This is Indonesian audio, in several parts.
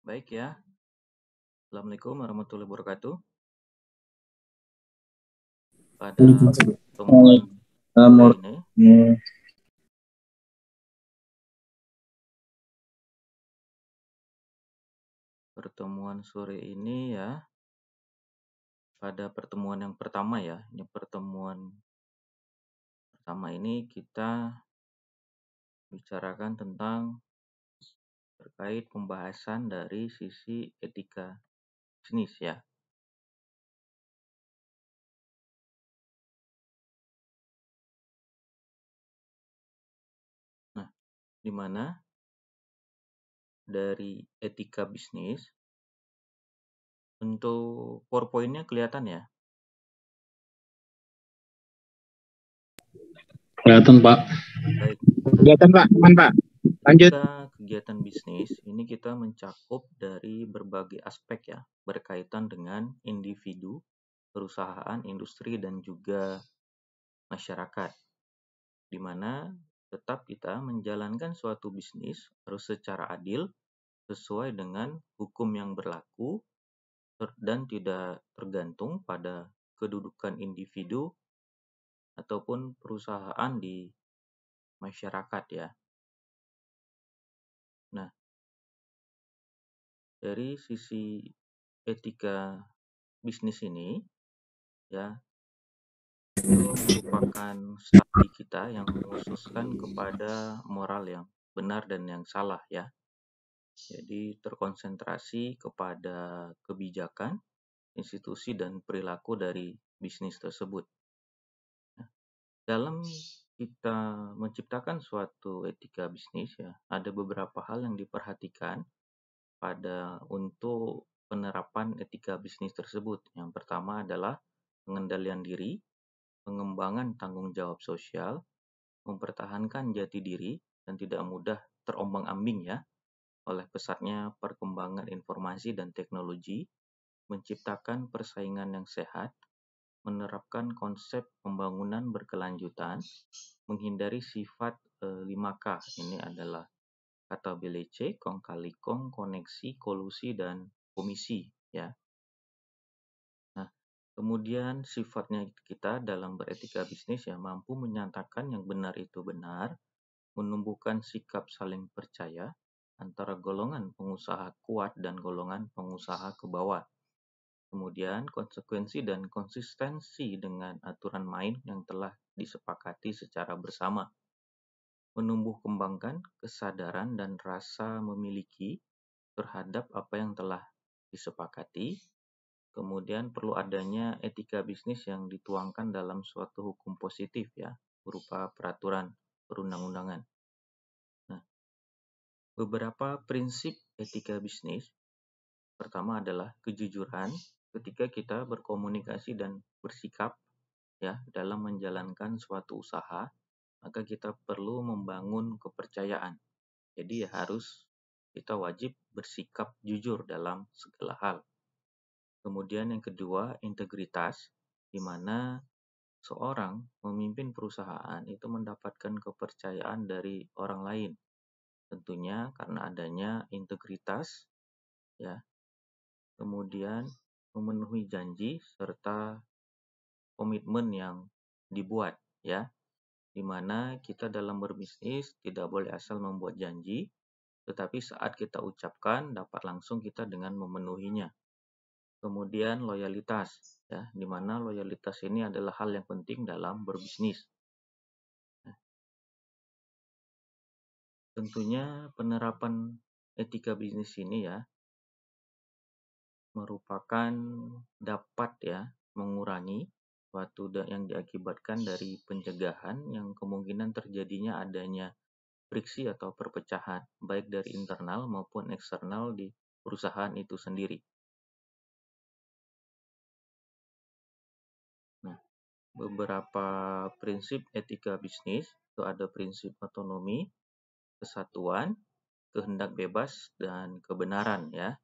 Baik ya. Assalamualaikum warahmatullahi wabarakatuh. Pada pertemuan sore ini, ya, pada pertemuan yang pertama ya, ini kita bicarakan tentang terkait pembahasan dari sisi etika bisnis ya. Nah, di mana dari etika bisnis untuk PowerPoint-nya kelihatan ya? Kelihatan, Pak. Baik. Kelihatan, Pak. Aman, Pak. Lanjut. Kegiatan bisnis ini kita mencakup dari berbagai aspek ya, berkaitan dengan individu, perusahaan, industri, dan juga masyarakat. Di mana tetap kita menjalankan suatu bisnis harus secara adil, sesuai dengan hukum yang berlaku, dan tidak tergantung pada kedudukan individu ataupun perusahaan di masyarakat ya. Nah, dari sisi etika bisnis ini ya, itu merupakan studi kita yang mengkhususkan kepada moral yang benar dan yang salah ya. Jadi terkonsentrasi kepada kebijakan, institusi, dan perilaku dari bisnis tersebut. Nah, dalam kita menciptakan suatu etika bisnis ya, ada beberapa hal yang diperhatikan untuk penerapan etika bisnis tersebut. Yang pertama adalah pengendalian diri, pengembangan tanggung jawab sosial, mempertahankan jati diri, dan tidak mudah terombang-ambing ya oleh pesatnya perkembangan informasi dan teknologi, menciptakan persaingan yang sehat, menerapkan konsep pembangunan berkelanjutan, menghindari sifat 5K. Ini adalah kata belece, kong kali kong, koneksi, kolusi, dan komisi ya. Nah, kemudian sifatnya kita dalam beretika bisnis ya, mampu menyatakan yang benar itu benar, menumbuhkan sikap saling percaya antara golongan pengusaha kuat dan golongan pengusaha ke bawah. Kemudian konsekuensi dan konsistensi dengan aturan main yang telah disepakati secara bersama. Menumbuh kembangkan kesadaran dan rasa memiliki terhadap apa yang telah disepakati. Kemudian perlu adanya etika bisnis yang dituangkan dalam suatu hukum positif ya, berupa peraturan perundang-undangan. Nah, beberapa prinsip etika bisnis. Pertama adalah kejujuran ketika kita berkomunikasi dan bersikap ya dalam menjalankan suatu usaha, maka kita perlu membangun kepercayaan. Jadi kita wajib bersikap jujur dalam segala hal. Kemudian yang kedua, integritas, di mana seorang memimpin perusahaan itu mendapatkan kepercayaan dari orang lain. Tentunya karena adanya integritas ya. Kemudian memenuhi janji serta komitmen yang dibuat ya. Di mana kita dalam berbisnis tidak boleh asal membuat janji, tetapi saat kita ucapkan dapat langsung kita dengan memenuhinya. Kemudian loyalitas ya, di mana loyalitas ini adalah hal yang penting dalam berbisnis. Nah, tentunya penerapan etika bisnis ini ya merupakan dapat ya mengurangi suatu yang diakibatkan dari pencegahan yang kemungkinan terjadinya adanya friksi atau perpecahan baik dari internal maupun eksternal di perusahaan itu sendiri. Nah, beberapa prinsip etika bisnis itu ada prinsip otonomi, kesatuan, kehendak bebas, dan kebenaran ya.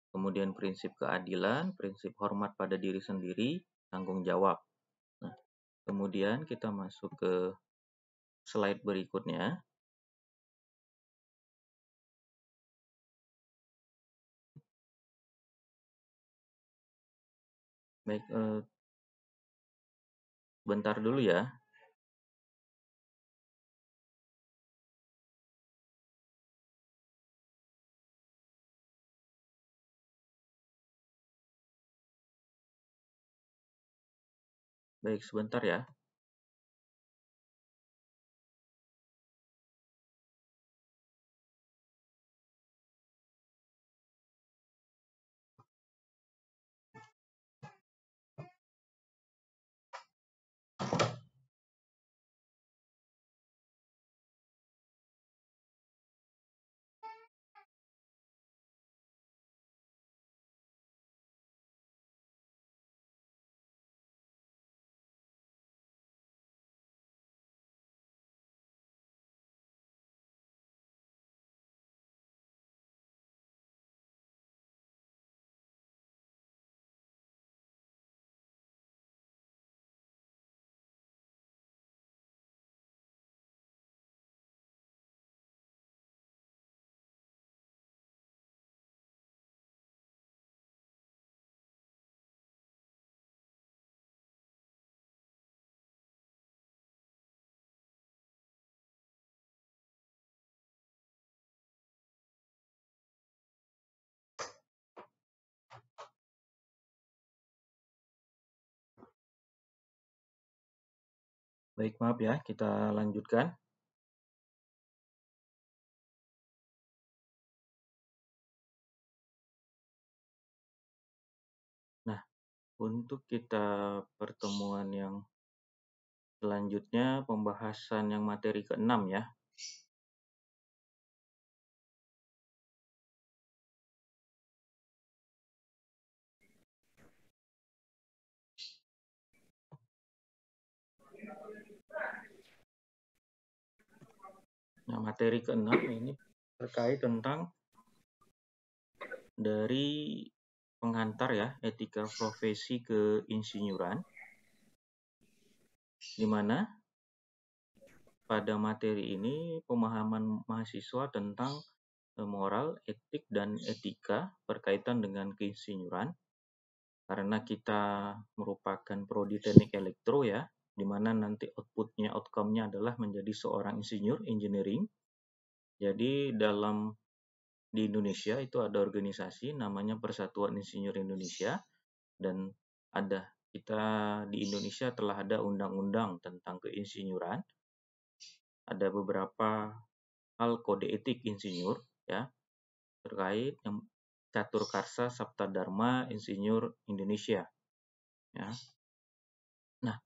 Kemudian prinsip keadilan, prinsip hormat pada diri sendiri, tanggung jawab. Nah, kemudian kita masuk ke slide berikutnya. Baik, bentar dulu ya. Baik, sebentar ya. Baik, maaf ya, kita lanjutkan. Nah, untuk kita pertemuan yang selanjutnya, pembahasan yang materi ke-6 ya. Nah, materi ke-6 ini terkait tentang dari pengantar ya, etika profesi keinsinyuran, di mana pada materi ini pemahaman mahasiswa tentang moral, etik, dan etika berkaitan dengan keinsinyuran, karena kita merupakan prodi teknik elektro ya, di mana nanti outcome-nya adalah menjadi seorang insinyur engineering. Jadi di Indonesia itu ada organisasi namanya Persatuan Insinyur Indonesia, dan kita di Indonesia telah ada undang-undang tentang keinsinyuran. Ada beberapa hal kode etik insinyur ya, terkait yang Catur Karsa Sabta Dharma Insinyur Indonesia ya. Nah,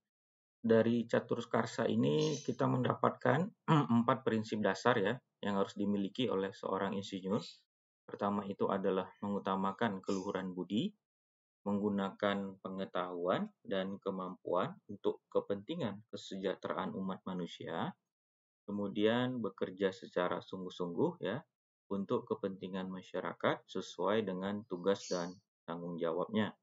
dari Catur Karsa ini kita mendapatkan 4 prinsip dasar ya yang harus dimiliki oleh seorang insinyur. Pertama itu adalah mengutamakan keluhuran budi, menggunakan pengetahuan dan kemampuan untuk kepentingan kesejahteraan umat manusia, kemudian bekerja secara sungguh-sungguh ya untuk kepentingan masyarakat sesuai dengan tugas dan tanggung jawabnya.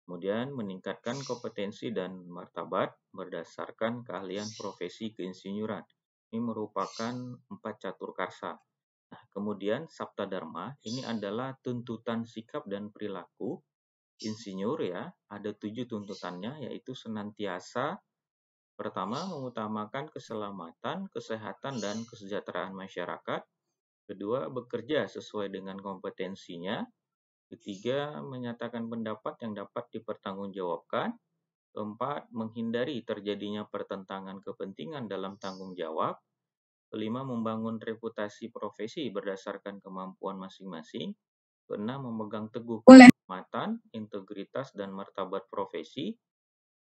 Kemudian meningkatkan kompetensi dan martabat berdasarkan keahlian profesi keinsinyuran. Ini merupakan 4 catur karsa. Nah, kemudian Sabta Dharma ini adalah tuntutan sikap dan perilaku insinyur ya. Ada 7 tuntutannya, yaitu senantiasa pertama mengutamakan keselamatan, kesehatan, dan kesejahteraan masyarakat. Kedua, bekerja sesuai dengan kompetensinya. Ketiga, menyatakan pendapat yang dapat dipertanggungjawabkan. Keempat, menghindari terjadinya pertentangan kepentingan dalam tanggung jawab. Kelima, membangun reputasi profesi berdasarkan kemampuan masing-masing. Keenam, memegang teguh kehormatan, integritas, dan martabat profesi.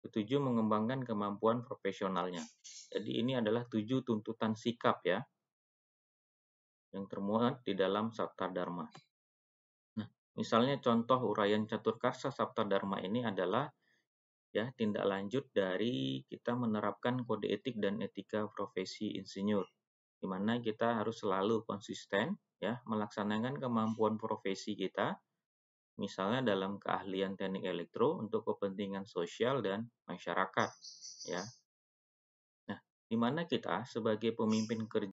Ketujuh, mengembangkan kemampuan profesionalnya. Jadi ini adalah 7 tuntutan sikap ya, yang termuat di dalam Sabta Dharma. Nah, misalnya contoh uraian Catur Karsa Sabta Dharma ini adalah ya tindak lanjut dari kita menerapkan kode etik dan etika profesi insinyur, di mana kita harus selalu konsisten ya melaksanakan kemampuan profesi kita, misalnya dalam keahlian teknik elektro untuk kepentingan sosial dan masyarakat ya. Nah, di mana kita sebagai pemimpin kerja